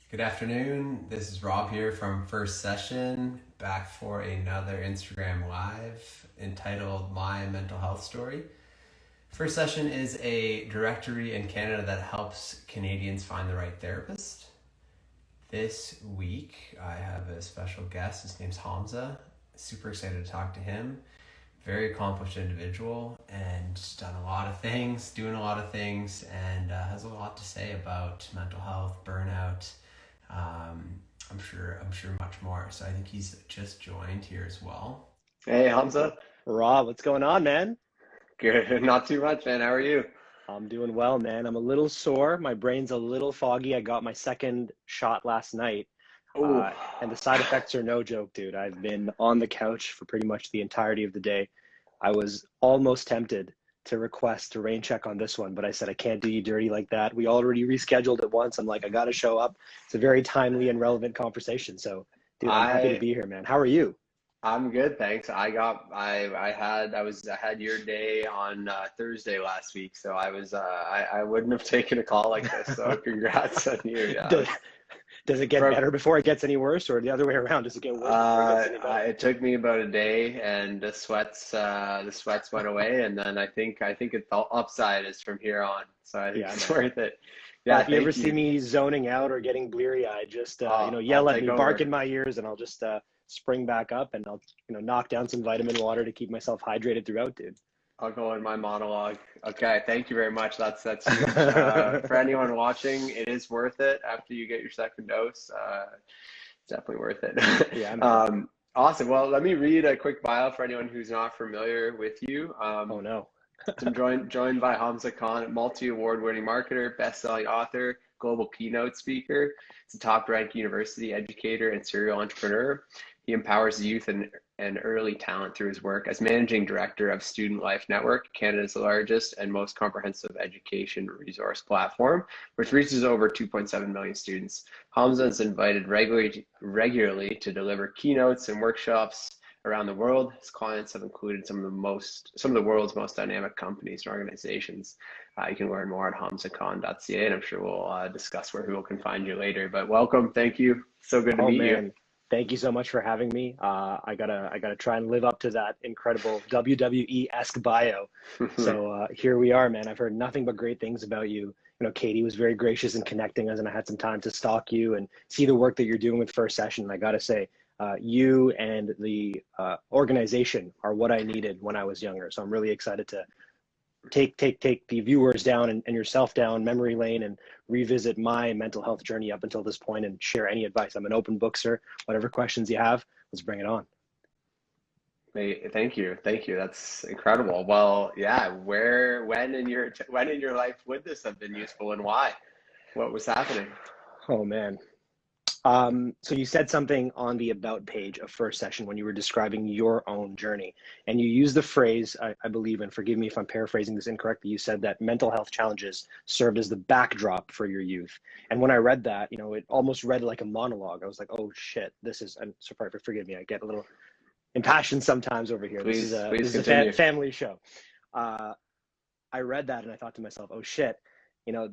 Good afternoon. This is Rob here from First Session, back for another Instagram Live entitled My Mental Health Story. First Session is a directory in Canada that helps Canadians find the right therapist. This week, I have a special guest. His name's Hamza. Super excited to talk to him. Very accomplished individual and done a lot of things, doing a lot of things, and has a lot to say about mental health, burnout. I'm sure much more. So I think he's just joined here as well. Hey Hamza, Rob, what's going on, man? good. Not too much, man. How are you? I'm doing well, man. I'm a little sore. My brain's a little foggy. I got my second shot last night, Oh, and the side effects are no joke, dude. I've been on the couch for pretty much the entirety of the day. I was almost tempted to request a rain check on this one, but I said, I can't do you dirty like that. We already rescheduled it once. I'm like, I got to show up. It's a very timely and relevant conversation. So, dude, I'm happy to I be here, man. How are you? I'm good, thanks. I had your day on Thursday last week, so I wouldn't have taken a call like this. So congrats on you. Yeah. Does, does it get From better before it gets any worse, or the other way around? Does it get worse before it gets any better? it took me about a day, and the sweats went away, and then I think the upside is from here on. So I think Yeah, it's man. worth it. Yeah, Yeah, if you ever thank see you. me zoning out or getting bleary-eyed, just I'll yell at take me, bark over. in my ears, and I'll just spring back up, and I'll knock down some vitamin water to keep myself hydrated throughout, dude. I'll go in my monologue. Okay, thank you very much. That's huge. For anyone watching, it is worth it after you get your second dose. It's definitely worth it. Yeah, man. Awesome. Well, let me read a quick bio for anyone who's not familiar with you. Oh no. So I'm joined by Hamza Khan, a multi-award winning marketer, best-selling author, global keynote speaker. He's a top-ranked university educator and serial entrepreneur. He empowers youth and early talent through his work as managing director of Student Life Network, Canada's largest and most comprehensive education resource platform, which reaches over 2.7 million students. Hamza is invited regularly to deliver keynotes and workshops around the world. His clients have included some of the world's most dynamic companies and organizations. You can learn more at hamzacon.ca, and I'm sure we'll discuss where people can find you later. But welcome, thank you. So good to Oh meet you. man. Thank you so much for having me. I gotta try and live up to that incredible WWE-esque bio. So here we are, man. I've heard nothing but great things about you. Katie was very gracious in connecting us, and I had some time to stalk you and see the work that you're doing with First Session. And I gotta say, you and the organization are what I needed when I was younger. So I'm really excited to take the viewers down and yourself down memory lane and revisit my mental health journey up until this point and share any advice. I'm an open book, sir. Whatever questions you have, let's bring it on. Hey, thank you. That's incredible. Well, yeah. When in your life would this have been useful, and why? What was happening? Oh man. So you said something on the about page of First Session when you were describing your own journey, and you used the phrase, I believe, and forgive me if I'm paraphrasing this incorrectly, you said that mental health challenges served as the backdrop for your youth. And when I read that, it almost read like a monologue. I was like, oh shit, this is, and sorry, forgive me, I get a little impassioned sometimes over here. This is Please, a please this is a continue. family show. Uh, I read that and I thought to myself, oh shit, you know,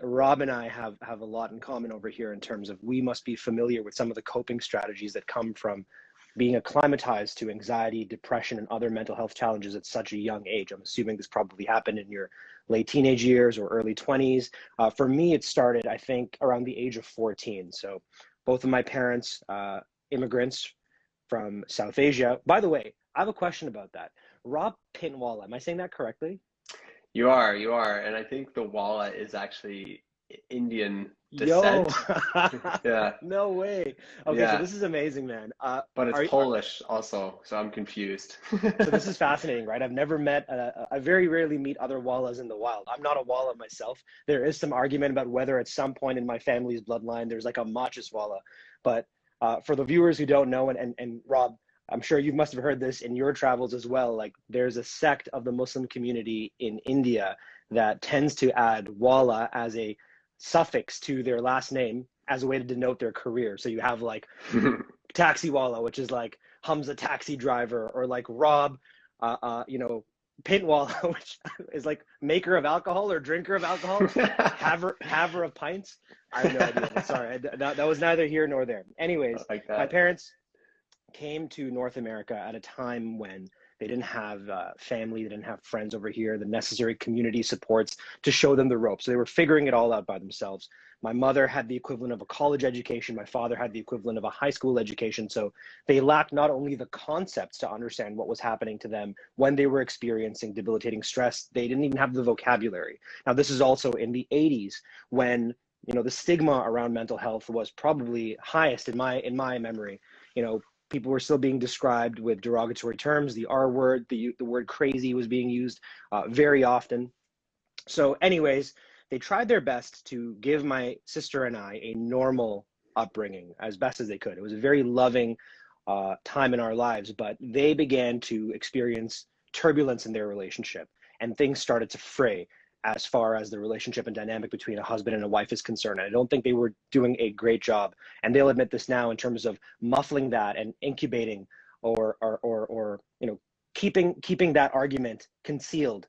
Rob and I have a lot in common over here in terms of we must be familiar with some of the coping strategies that come from being acclimatized to anxiety, depression, and other mental health challenges at such a young age. I'm assuming this probably happened in your late teenage years or early 20s. For me, it started, I think, around the age of 14. So both of my parents, immigrants from South Asia. By the way, I have a question about that. Rob Pintwala, am I saying that correctly? You are, and I think the wallet is actually Indian Yo, descent. Yeah, no way. Okay, so yeah, this is amazing, man. but it's Are Polish also, so I'm confused. so this is fascinating, right? I've never met, I very rarely meet other Wallas in the wild. I'm not a Walla myself. There is some argument about whether at some point in my family's bloodline there's like a Machis Walla. But for the viewers who don't know, and Rob, I'm sure you must have heard this in your travels as well. Like there's a sect of the Muslim community in India that tends to add Walla as a suffix to their last name as a way to denote their career. So you have like taxiwala, which is like Hamza taxi driver, or like Rob, uh, uh, you know, Pintwall, which is like maker of alcohol or drinker of alcohol, haver of pints. I have no idea. But sorry, that was neither here nor there. Anyways, like my that. parents came to North America at a time when they didn't have family, they didn't have friends over here, the necessary community supports to show them the ropes. So they were figuring it all out by themselves. My mother had the equivalent of a college education. My father had the equivalent of a high school education. So they lacked not only the concepts to understand what was happening to them when they were experiencing debilitating stress, they didn't even have the vocabulary. Now, this is also in the 80s when, you know, the stigma around mental health was probably highest in my memory. You know, people were still being described with derogatory terms. The R word, the word crazy was being used very often. So anyways, they tried their best to give my sister and I a normal upbringing as best as they could. It was a very loving time in our lives, but they began to experience turbulence in their relationship, and things started to fray as far as the relationship and dynamic between a husband and a wife is concerned. And I don't think they were doing a great job. And they'll admit this now in terms of muffling that and incubating or you know, keeping that argument concealed.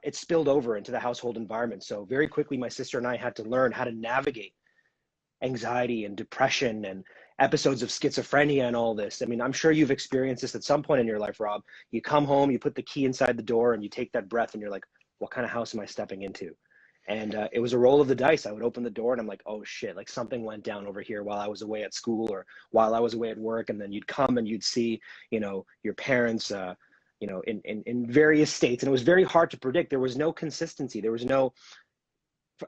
It spilled over into the household environment. So very quickly, my sister and I had to learn how to navigate anxiety and depression and episodes of schizophrenia and all this. I mean, I'm sure you've experienced this at some point in your life, Rob. You come home, you put the key inside the door, and you take that breath, and you're like, what kind of house am I stepping into? And it was a roll of the dice. I would open the door and I'm like, oh shit, like something went down over here while I was away at school or while I was away at work. And then you'd come and you'd see, you know, your parents, you know, in various states. And it was very hard to predict. There was no consistency. There was no,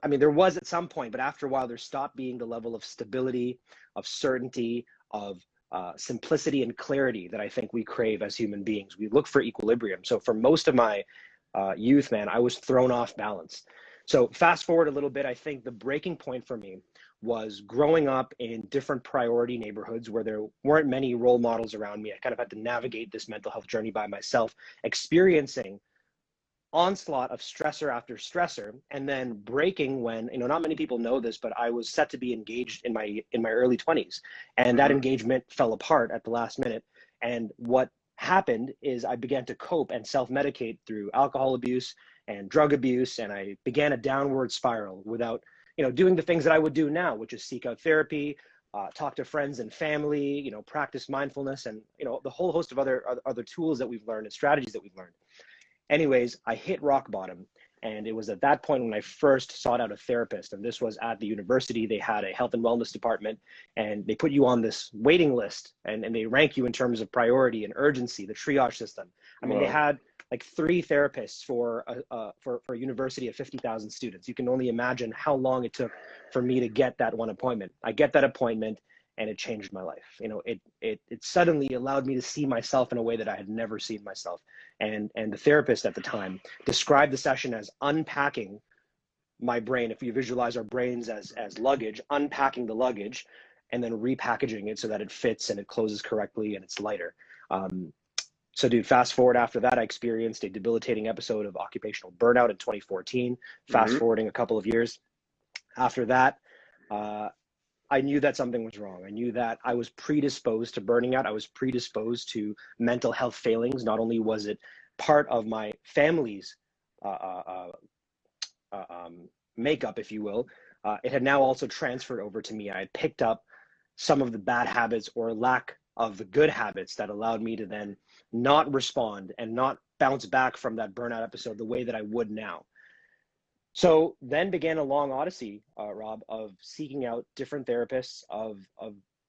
I mean, there was at some point, but after a while, there stopped being the level of stability, of certainty, of simplicity and clarity that I think we crave as human beings. We look for equilibrium. So for most of my youth, man, I was thrown off balance. So fast forward a little bit, I think the breaking point for me was growing up in different priority neighborhoods where there weren't many role models around me. I kind of had to navigate this mental health journey by myself, experiencing onslaught of stressor after stressor, and then breaking when, you know, not many people know this, but I was set to be engaged in my early 20s, and that engagement fell apart at the last minute. And what happened is I began to cope and self-medicate through alcohol abuse and drug abuse, and I began a downward spiral without, you know, doing the things that I would do now, which is seek out therapy, talk to friends and family, you know, practice mindfulness, and, you know, the whole host of other tools that we've learned and strategies that we've learned. Anyways, I hit rock bottom. And it was at that point when I first sought out a therapist. And this was at the university. They had a health and wellness department, and they put you on this waiting list, and they rank you in terms of priority and urgency, the triage system. I mean, They had like 3 therapists for a university of 50,000 students. You can only imagine how long it took for me to get that one appointment. I get that appointment, and it changed my life. You know, it suddenly allowed me to see myself in a way that I had never seen myself. And the therapist at the time described the session as unpacking my brain. If you visualize our brains as luggage, unpacking the luggage and then repackaging it so that it fits and it closes correctly and it's lighter. So dude, fast forward after that, I experienced a debilitating episode of occupational burnout in 2014, fast forwarding a couple of years. After that, I knew that something was wrong. I knew that I was predisposed to burning out. I was predisposed to mental health failings. Not only was it part of my family's makeup, if you will, it had now also transferred over to me. I had picked up some of the bad habits or lack of the good habits that allowed me to then not respond and not bounce back from that burnout episode the way that I would now. So then began a long odyssey, Rob, of seeking out different therapists, of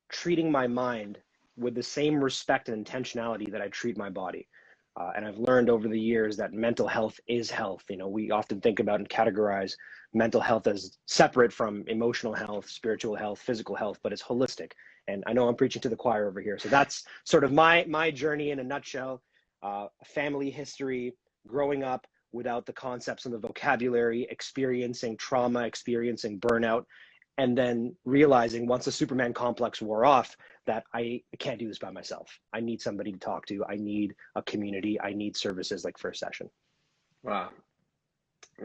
treating my mind with the same respect and intentionality that I treat my body. And I've learned over the years that mental health is health. You know, we often think about and categorize mental health as separate from emotional health, spiritual health, physical health, but it's holistic. And I know I'm preaching to the choir over here. So that's sort of my journey in a nutshell. Family history, growing up without the concepts and the vocabulary, experiencing trauma, experiencing burnout, and then realizing once the Superman complex wore off that I can't do this by myself. I need somebody to talk to. I need a community. I need services like First Session. Wow.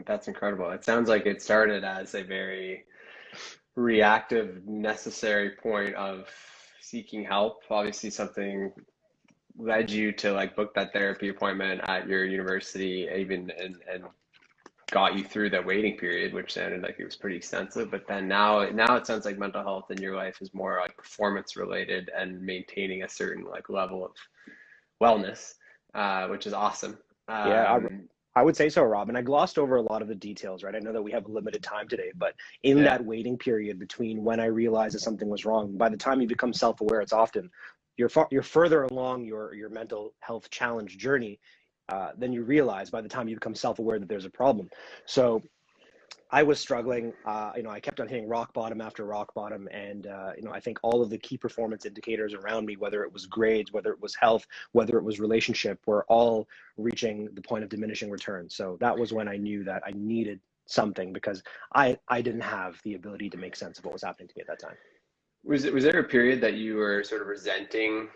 That's incredible. It sounds like it started as a very reactive, necessary point of seeking help. Obviously something led you to like book that therapy appointment at your university, even and got you through that waiting period, which sounded like it was pretty extensive. But then now it sounds like mental health in your life is more like performance related and maintaining a certain like level of wellness, which is awesome. Yeah, I would say so, Rob. And I glossed over a lot of the details, right? I know that we have limited time today, but in that waiting period between when I realized that something was wrong, by the time you become self-aware, it's often you're further along your mental health challenge journey than you realize by the time you become self-aware that there's a problem. So I was struggling. I kept on hitting rock bottom after rock bottom. And, I think all of the key performance indicators around me, whether it was grades, whether it was health, whether it was relationship, were all reaching the point of diminishing returns. So that was when I knew that I needed something, because I didn't have the ability to make sense of what was happening to me at that time. Was there a period that you were sort of resenting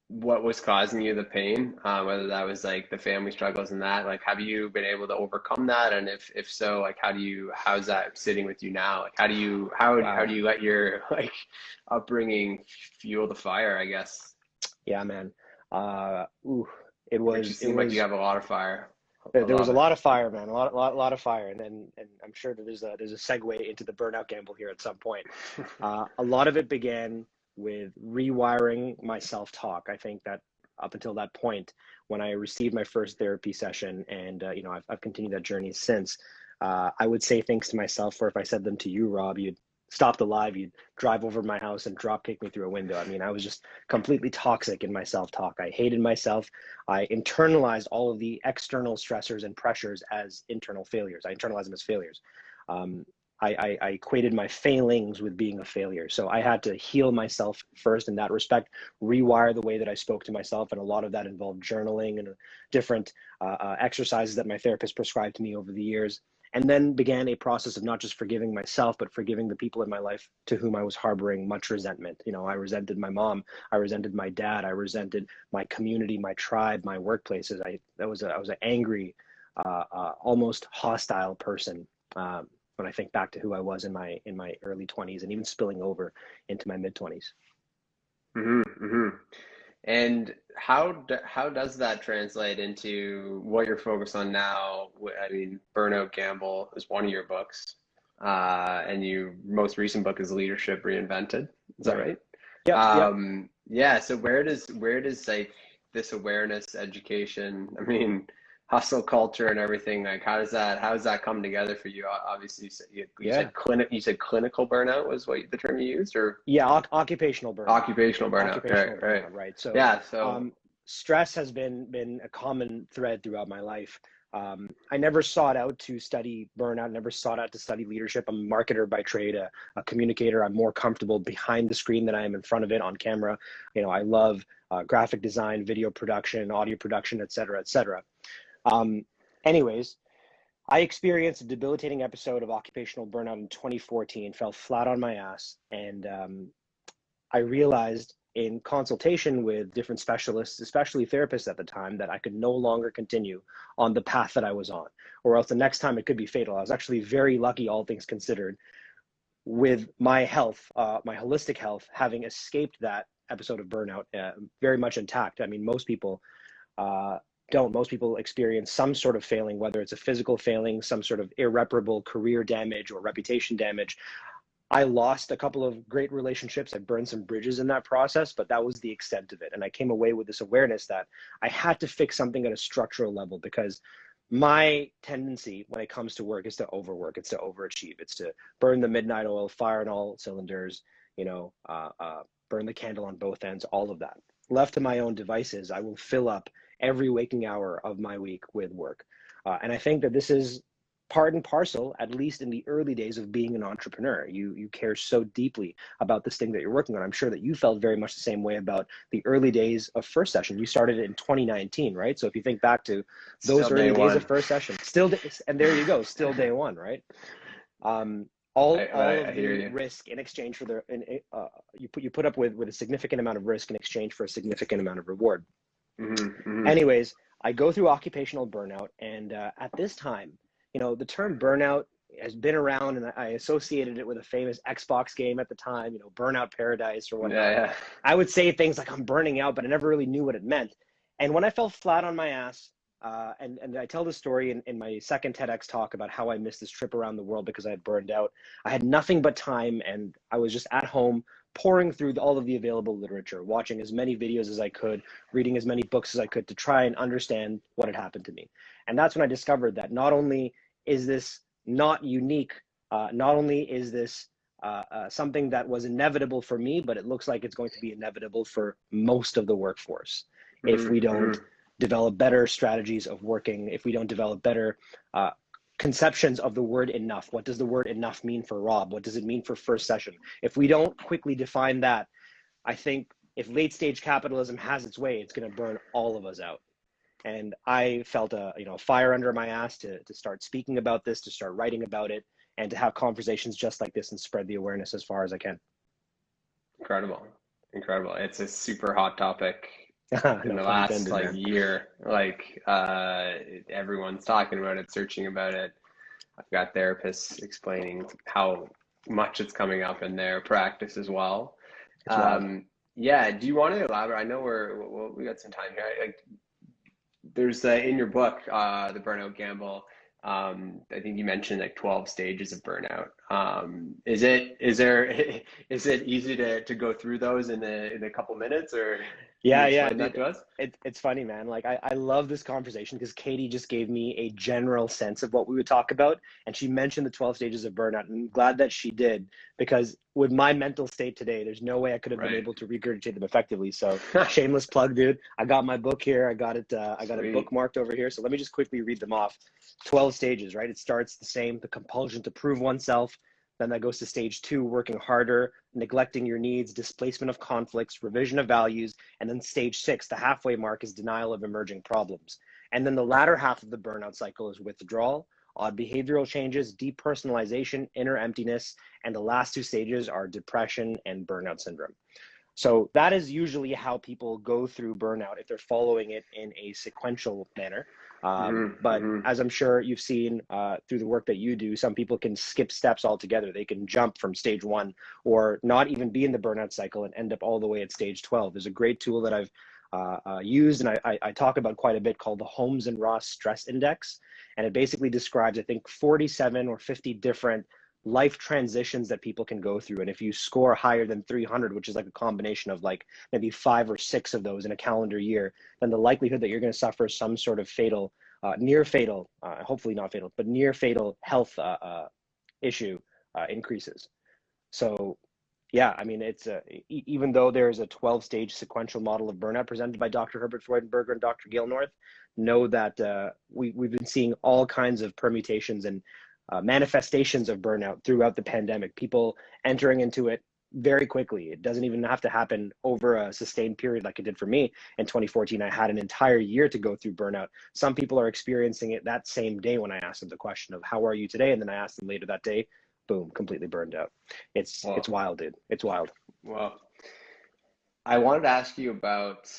what was causing you the pain, whether that was like the family struggles and that, like, have you been able to overcome that? And if so, like, how's that sitting with you now? Like, how do you let your like upbringing fuel the fire, I guess? Yeah, man. It like you have a lot of fire. There was a lot of fire, man. A lot of fire, and I'm sure that there's a segue into the burnout gamble here at some point. A lot of it began with rewiring my self-talk. I think that up until that point, when I received my first therapy session, and I've continued that journey since, I would say things to myself, or if I said them to you, Rob, you'd stop the live, you'd drive over my house and drop kick me through a window. I mean, I was just completely toxic in my self-talk. I hated myself. I internalized all of the external stressors and pressures as internal failures. I internalized them as failures. I equated my failings with being a failure. So I had to heal myself first in that respect, rewire the way that I spoke to myself. And a lot of that involved journaling and different exercises that my therapist prescribed to me over the years. And then began a process of not just forgiving myself, but forgiving the people in my life to whom I was harboring much resentment. I resented my mom. I resented my dad. I resented my community, my tribe, my workplaces. I was an angry, almost hostile person. When I think back to who I was in my early 20s, and even spilling over into my mid 20s. Mm-hmm, mm-hmm. And how does that translate into what you're focused on now? I mean, Burnout Gamble is one of your books, and your most recent book is Leadership Reinvented. Is that right? Yeah. Yeah. So where does like this awareness, education, I mean, hustle culture and everything, like how does that come together for you? Obviously you said clinical burnout was what the term you used, or occupational burnout. Right. So stress has been a common thread throughout my life. I never sought out to study burnout, never sought out to study leadership. I'm a marketer by trade, a communicator. I'm more comfortable behind the screen than I am in front of it on camera. I love graphic design, video production, audio production, et cetera, et cetera. Anyways, I experienced a debilitating episode of occupational burnout in 2014, fell flat on my ass. And I realized in consultation with different specialists, especially therapists at the time, that I could no longer continue on the path that I was on, or else the next time it could be fatal. I was actually very lucky, all things considered, with my health, my holistic health, having escaped that episode of burnout very much intact. I mean, most people most people experience some sort of failing, whether it's a physical failing, some sort of irreparable career damage or reputation damage. I lost a couple of great relationships. I burned some bridges in that process, but that was the extent of it. And I came away with this awareness that I had to fix something at a structural level, because my tendency when it comes to work is to overwork, it's to overachieve, it's to burn the midnight oil, fire on all cylinders, burn the candle on both ends, all of that. Left to my own devices, I will fill up every waking hour of my week with work. And I think that this is part and parcel, at least in the early days of being an entrepreneur. You care so deeply about this thing that you're working on. I'm sure that you felt very much the same way about the early days of First Session. You started it in 2019, right? So if you think back to those early days of First Session, and there you go, still day one, right? All of the risk in exchange for you put up with a significant amount of risk in exchange for a significant amount of reward. Mm-hmm, mm-hmm. Anyways, I go through occupational burnout, and at this time, the term burnout has been around, and I associated it with a famous Xbox game at the time, Burnout Paradise or whatnot. Yeah. I would say things like I'm burning out, but I never really knew what it meant. And when I fell flat on my ass, and I tell the story in my second TEDx talk about how I missed this trip around the world because I had burned out. I had nothing but time, and I was just at home pouring through all of the available literature, watching as many videos as I could, reading as many books as I could to try and understand what had happened to me. And that's when I discovered that not only is this not unique, not only is this something that was inevitable for me, but it looks like it's going to be inevitable for most of the workforce if we don't develop better strategies of working, if we don't develop better conceptions of the word enough. What does the word enough mean for Rob? What does it mean for first session? If we don't quickly define that, I think if late stage capitalism has its way, it's going to burn all of us out. And I felt a fire under my ass to start speaking about this, to start writing about it, and to have conversations just like this and spread the awareness as far as I can. Incredible. It's a super hot topic. In the last year, everyone's talking about it, searching about it. I've got therapists explaining how much it's coming up in their practice as well. Yeah. Do you want to elaborate? I know we got some time here. There's in your book, The Burnout Gamble. I think you mentioned 12 stages of burnout. Is it easy to go through those in a couple minutes, or? Yeah. It's funny, man. I love this conversation because Katie just gave me a general sense of what we would talk about. And she mentioned the 12 stages of burnout. And I'm glad that she did, because with my mental state today, there's no way I could have been able to regurgitate them effectively. So shameless plug, dude. I got my book here. I got it. I got it bookmarked over here. So let me just quickly read them off. 12 stages, right? It starts the same, the compulsion to prove oneself. Then that goes to stage 2, working harder, neglecting your needs, displacement of conflicts, revision of values. And then stage 6, the halfway mark, is denial of emerging problems. And then the latter half of the burnout cycle is withdrawal, odd behavioral changes, depersonalization, inner emptiness. And the last 2 stages are depression and burnout syndrome. So that is usually how people go through burnout if they're following it in a sequential manner. But as I'm sure you've seen through the work that you do, some people can skip steps altogether. They can jump from stage 1 or not even be in the burnout cycle and end up all the way at stage 12. There's a great tool that I've used and I talk about quite a bit called the Holmes and Ross Stress Index. And it basically describes, I think, 47 or 50 different life transitions that people can go through. And if you score higher than 300, which is a combination of maybe 5 or 6 of those in a calendar year, then the likelihood that you're going to suffer some sort of fatal, near fatal, hopefully not fatal, but near fatal health issue increases. So yeah, I mean, it's even though there's a 12-stage sequential model of burnout presented by Dr. Herbert Freudenberger and Dr. Gail North, know that we've been seeing all kinds of permutations and manifestations of burnout throughout the pandemic, people entering into it very quickly. It doesn't even have to happen over a sustained period like it did for me. In 2014, I had an entire year to go through burnout. Some people are experiencing it that same day when I asked them the question of how are you today? And then I asked them later that day, boom, completely burned out. It's wild, dude. It's wild. Well, I wanted to ask you about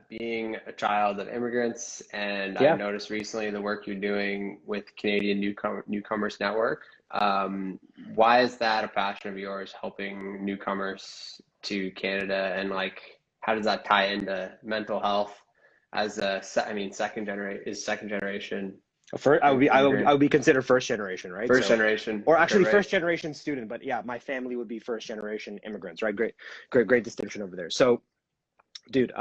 being a child of immigrants, and I noticed recently the work you're doing with Canadian Newcomers Network. Why is that a passion of yours, helping newcomers to Canada, and how does that tie into mental health as second generation? I would be considered first generation, right? First generation, or actually first generation student, but yeah, my family would be first generation immigrants, right? Great distinction over there. So, dude,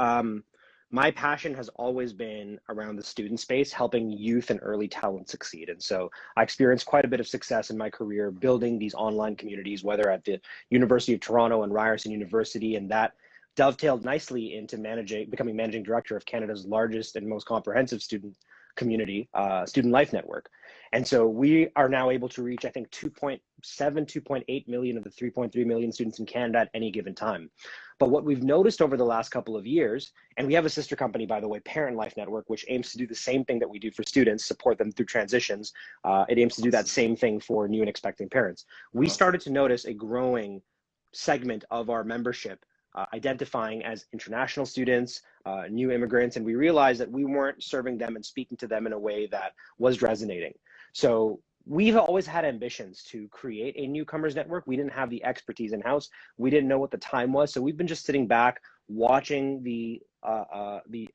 my passion has always been around the student space, helping youth and early talent succeed. And so I experienced quite a bit of success in my career building these online communities, whether at the University of Toronto and Ryerson University, and that dovetailed nicely into becoming managing director of Canada's largest and most comprehensive student community, Student Life Network. And so we are now able to reach, I think, 2.8 million of the 3.3 million students in Canada at any given time. But what we've noticed over the last couple of years, and we have a sister company, by the way, Parent Life Network, which aims to do the same thing that we do for students, support them through transitions. It aims to do that same thing for new and expecting parents. We started to notice a growing segment of our membership identifying as international students, new immigrants, and we realized that we weren't serving them and speaking to them in a way that was resonating. So we've always had ambitions to create a newcomers network. We didn't have the expertise in-house. We didn't know what the time was. So we've been just sitting back, watching the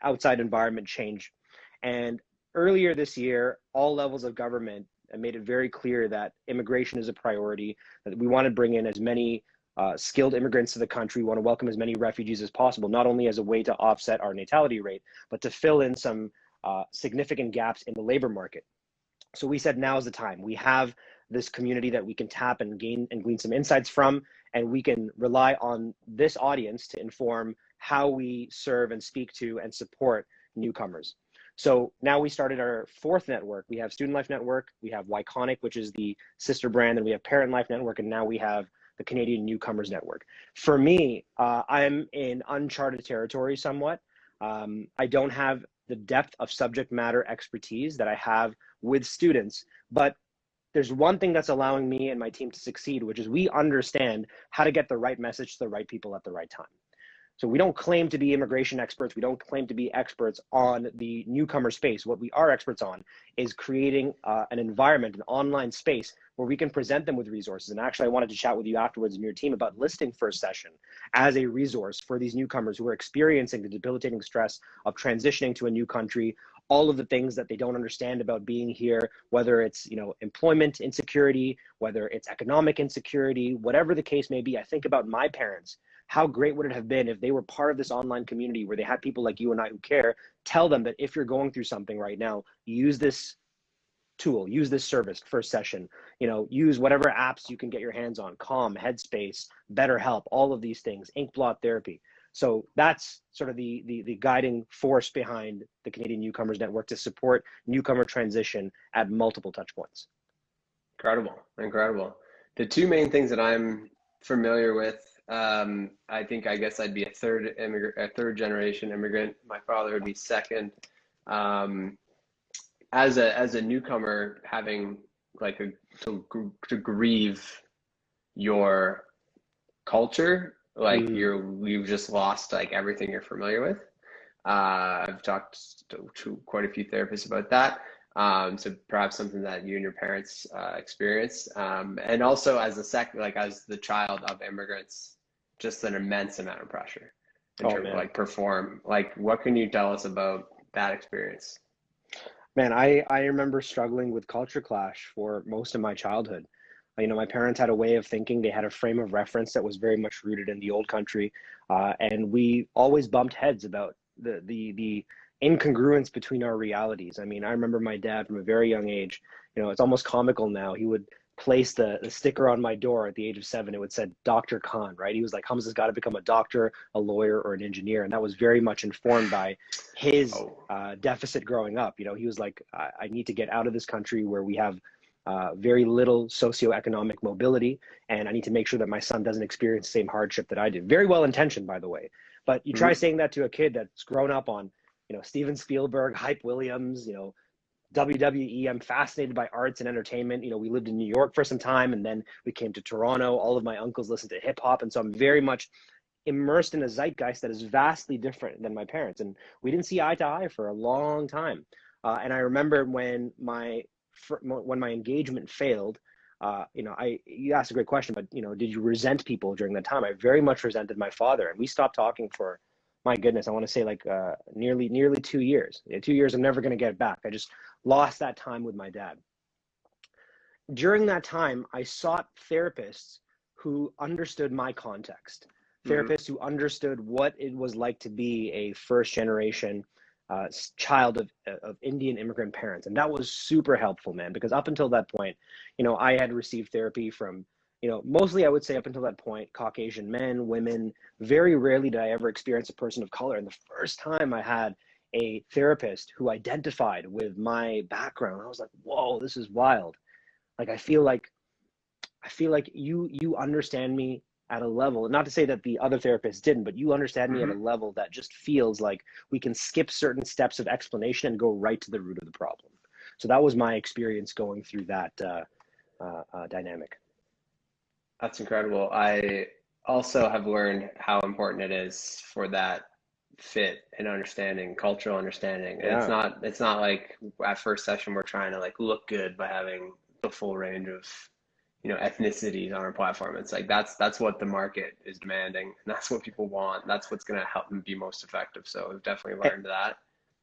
outside environment change. And earlier this year, all levels of government made it very clear that immigration is a priority, that we want to bring in as many skilled immigrants to the country. We want to welcome as many refugees as possible, not only as a way to offset our natality rate, but to fill in some significant gaps in the labor market. So we said, now is the time. We have this community that we can tap and glean some insights from, and we can rely on this audience to inform how we serve and speak to and support newcomers. So now we started our fourth network. We have Student Life Network, we have Wyconic, which is the sister brand, and we have Parent Life Network, and now we have the Canadian Newcomers Network. For me, I'm in uncharted territory somewhat. I don't have the depth of subject matter expertise that I have with students, but there's one thing that's allowing me and my team to succeed, which is we understand how to get the right message to the right people at the right time. So we don't claim to be immigration experts. We don't claim to be experts on the newcomer space. What we are experts on is creating an environment, an online space where we can present them with resources. And actually, I wanted to chat with you afterwards and your team about listing First Session as a resource for these newcomers who are experiencing the debilitating stress of transitioning to a new country, all of the things that they don't understand about being here, whether it's, you know, employment insecurity, whether it's economic insecurity, whatever the case may be. I think about my parents. How great would it have been if they were part of this online community where they had people like you and I who care, tell them that if you're going through something right now, use this tool, use this service, First Session, you know, use whatever apps you can get your hands on, Calm, Headspace, BetterHelp, all of these things, Inkblot therapy. So that's sort of the guiding force behind the Canadian Newcomers Network to support newcomer transition at multiple touch points. Incredible. The two main things that I'm familiar with, I guess I'd be a third generation immigrant. My father would be second. As a newcomer, having like to grieve your culture, like you've just lost like everything you're familiar with. I've talked to quite a few therapists about that. So perhaps something that you and your parents experienced, and also as as the child of immigrants, just an immense amount of pressure in terms of like perform. Like, what can you tell us about that experience? Man, I remember struggling with culture clash for most of my childhood. You know, my parents had a way of thinking. They had a frame of reference that was very much rooted in the old country, and we always bumped heads about the incongruence between our realities. I mean, I remember my dad from a very young age. You know, it's almost comical now. He would place the sticker on my door at the age of 7. It would say Dr. Khan, right? He was like, Hamza's got to become a doctor, a lawyer, or an engineer. And that was very much informed by his deficit growing up. You know, he was like, I need to get out of this country where we have very little socioeconomic mobility, and I need to make sure that my son doesn't experience the same hardship that I did. Very well intentioned, by the way. But you try saying that to a kid that's grown up on, you know, Steven Spielberg, Hype Williams, you know, WWE. I'm fascinated by arts and entertainment. You know, we lived in New York for some time, and then we came to Toronto. All of my uncles listened to hip hop. And so I'm very much immersed in a zeitgeist that is vastly different than my parents. And we didn't see eye to eye for a long time. And I remember when my engagement failed, you know, you asked a great question, but, you know, did you resent people during that time? I very much resented my father, and we stopped talking for, my goodness, I want to say like nearly 2 years. 2 years I'm never going to get back. I just lost that time with my dad. During that time, I sought therapists who understood my context, therapists who understood what it was like to be a first generation child of Indian immigrant parents. And that was super helpful, man, because up until that point, you know, I had received therapy from, you know, mostly I would say up until that point, Caucasian men, women. Very rarely did I ever experience a person of color. And the first time I had a therapist who identified with my background, I was like, whoa, this is wild. Like, I feel like you understand me at a level, not to say that the other therapists didn't, but you understand me at a level that just feels like we can skip certain steps of explanation and go right to the root of the problem. So that was my experience going through that dynamic. That's incredible. I also have learned how important it is for that fit and understanding, cultural understanding. Yeah. It's not like at First Session we're trying to like look good by having the full range of, ethnicities on our platform. It's like that's what the market is demanding, and that's what people want. That's what's going to help them be most effective. So we've definitely learned that.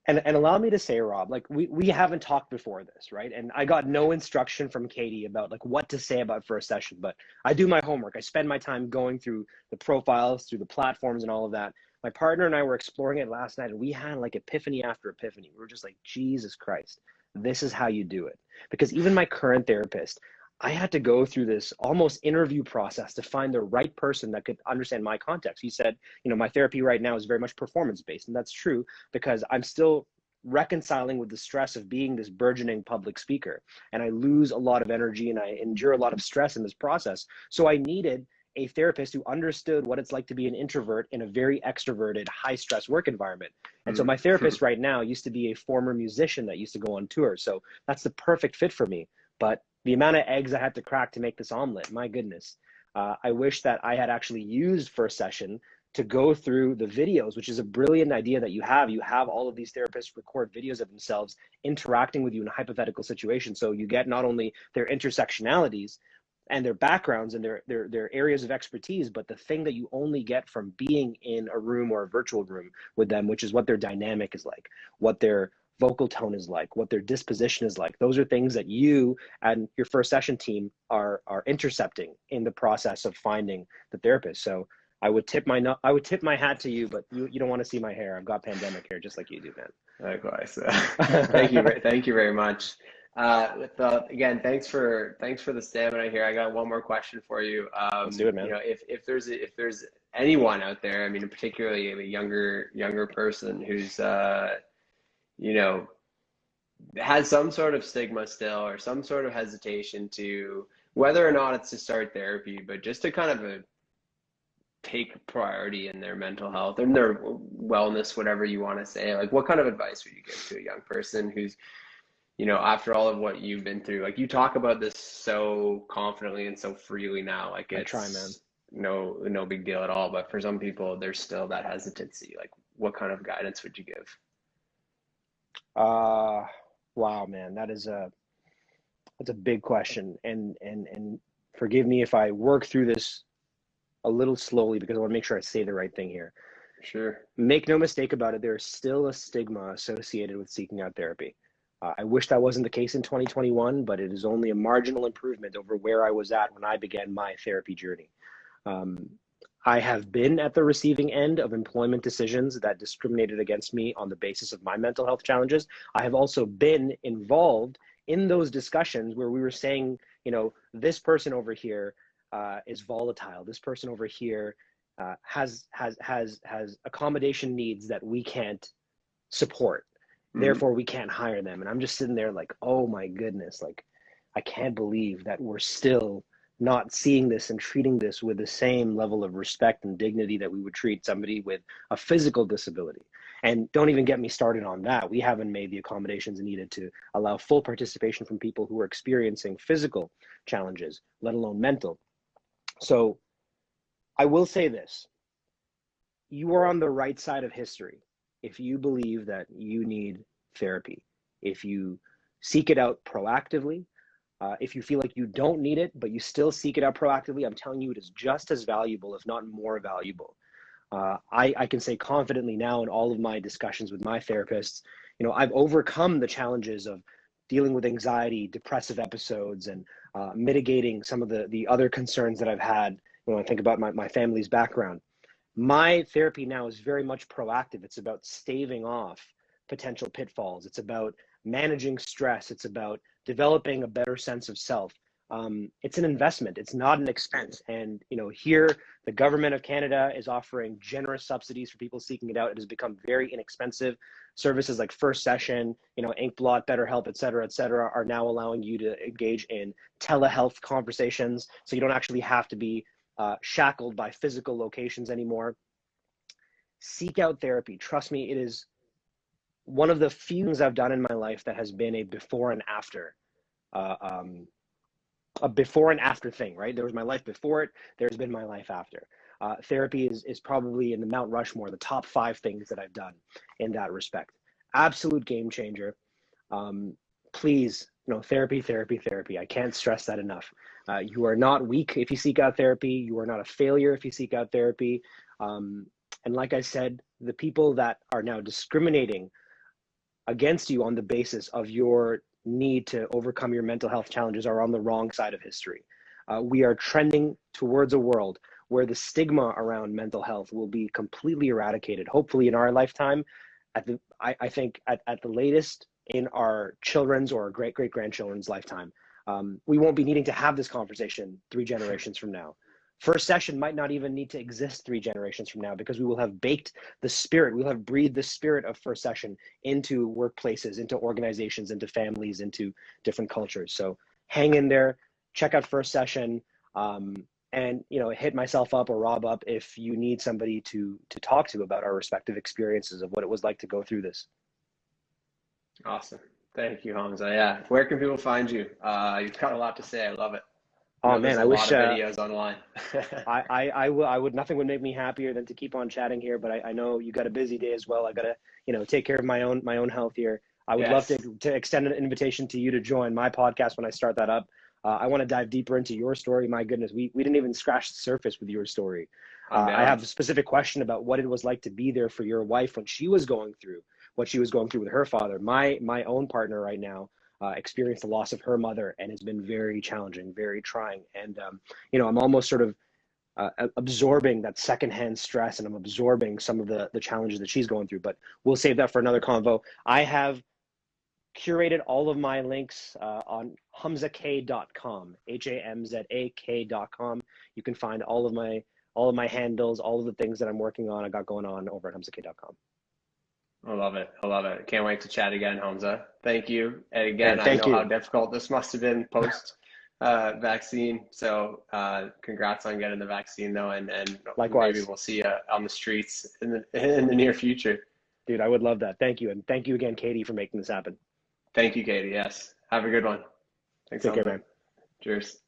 And allow me to say, Rob, like we haven't talked before this, right? And I got no instruction from Katie about like what to say about first session, but I do my homework. I spend my time going through the profiles, through the platforms and all of that. My partner and I were exploring it last night, and we had like epiphany after epiphany. We were just like, Jesus Christ, this is how you do it. Because even my current therapist, I had to go through this almost interview process to find the right person that could understand my context. He said, my therapy right now is very much performance-based. And that's true because I'm still reconciling with the stress of being this burgeoning public speaker. And I lose a lot of energy and I endure a lot of stress in this process. So I needed a therapist who understood what it's like to be an introvert in a very extroverted, high-stress work environment. And so my therapist right now used to be a former musician that used to go on tour. So that's the perfect fit for me. But the amount of eggs I had to crack to make this omelet, my goodness. I wish that I had actually used first session to go through the videos, which is a brilliant idea that you have. You have all of these therapists record videos of themselves interacting with you in a hypothetical situation. So you get not only their intersectionalities and their backgrounds and their areas of expertise, but the thing that you only get from being in a room or a virtual room with them, which is what their dynamic is like, what their vocal tone is like, what their disposition is like. Those are things that you and your first session team are intercepting in the process of finding the therapist. So I would tip my hat to you, but you don't want to see my hair. I've got pandemic hair just like you do, man. Likewise. Thank you very much. Again, thanks for the stamina here. I got one more question for you. Let's do it, man. If there's anyone out there, I mean, particularly a younger person who's has some sort of stigma still or some sort of hesitation to whether or not it's to start therapy, but just to kind of take priority in their mental health and their wellness, whatever you want to say. Like, what kind of advice would you give to a young person who's, after all of what you've been through? Like, you talk about this so confidently and so freely now, like it's, I try, man. No big deal at all. But for some people, there's still that hesitancy. Like, what kind of guidance would you give? Wow, man, that's a big question. And forgive me if I work through this a little slowly because I want to make sure I say the right thing here. Sure. Make no mistake about it. There is still a stigma associated with seeking out therapy. I wish that wasn't the case in 2021, but it is only a marginal improvement over where I was at when I began my therapy journey. I have been at the receiving end of employment decisions that discriminated against me on the basis of my mental health challenges. I have also been involved in those discussions where we were saying, this person over here is volatile. This person over here has accommodation needs that we can't support. Therefore, we can't hire them. And I'm just sitting there like, oh my goodness, like I can't believe that we're still not seeing this and treating this with the same level of respect and dignity that we would treat somebody with a physical disability. And don't even get me started on that. We haven't made the accommodations needed to allow full participation from people who are experiencing physical challenges, let alone mental. So I will say this, you are on the right side of history if you believe that you need therapy, if you seek it out proactively. If you feel like you don't need it, but you still seek it out proactively, I'm telling you, it is just as valuable, if not more valuable. I can say confidently now in all of my discussions with my therapists, I've overcome the challenges of dealing with anxiety, depressive episodes, and mitigating some of the other concerns that I've had when I think about my family's background. My therapy now is very much proactive. It's about staving off potential pitfalls. It's about managing stress. It's about developing a better sense of self. It's an investment. It's not an expense. And, here the government of Canada is offering generous subsidies for people seeking it out. It has become very inexpensive. Services like First Session, Inkblot, BetterHelp, et cetera, are now allowing you to engage in telehealth conversations. So you don't actually have to be shackled by physical locations anymore. Seek out therapy. Trust me, it is one of the few things I've done in my life that has been a before and after thing, right? There was my life before it. There's been my life after. Therapy is probably in the Mount Rushmore, the top 5 things that I've done in that respect. Absolute game changer. Please therapy, therapy, therapy. I can't stress that enough. You are not weak if you seek out therapy. You are not a failure if you seek out therapy. And like I said, the people that are now discriminating against you on the basis of your need to overcome your mental health challenges are on the wrong side of history. We are trending towards a world where the stigma around mental health will be completely eradicated, hopefully in our lifetime, I think at the latest in our children's or great-great-grandchildren's lifetime. We won't be needing to have this conversation 3 generations from now. First session might not even need to exist 3 generations from now, because we will have baked the spirit, we'll have breathed the spirit of first session into workplaces, into organizations, into families, into different cultures. So hang in there, check out first session, and hit myself up or Rob up if you need somebody to talk to about our respective experiences of what it was like to go through this. Awesome. Thank you, Hamza. Yeah. Where can people find you? You've got a lot to say. I love it. Oh man, I wish videos online. I would. Nothing would make me happier than to keep on chatting here. But I know you got a busy day as well. I gotta take care of my own health here. I would love to extend an invitation to you to join my podcast when I start that up. I want to dive deeper into your story. My goodness, we didn't even scratch the surface with your story. I have a specific question about what it was like to be there for your wife when she was going through what she was going through with her father. My own partner right now experienced the loss of her mother, and it's been very challenging, very trying. And I'm almost sort of absorbing that secondhand stress, and I'm absorbing some of the challenges that she's going through. But we'll save that for another convo. I have curated all of my links on hamzak.com, hamzak.com. You can find all of my handles, all of the things that I'm working on, I got going on over at hamzak.com. I love it. I love it. Can't wait to chat again, Hamza. Thank you. And again, Yeah, I know how difficult this must have been post vaccine. So congrats on getting the vaccine though, and likewise. Maybe we'll see you on the streets in the near future. Dude, I would love that. Thank you. And thank you again, Katie, for making this happen. Thank you, Katie. Yes. Have a good one. Thanks, Take Hamza. care, man. Cheers.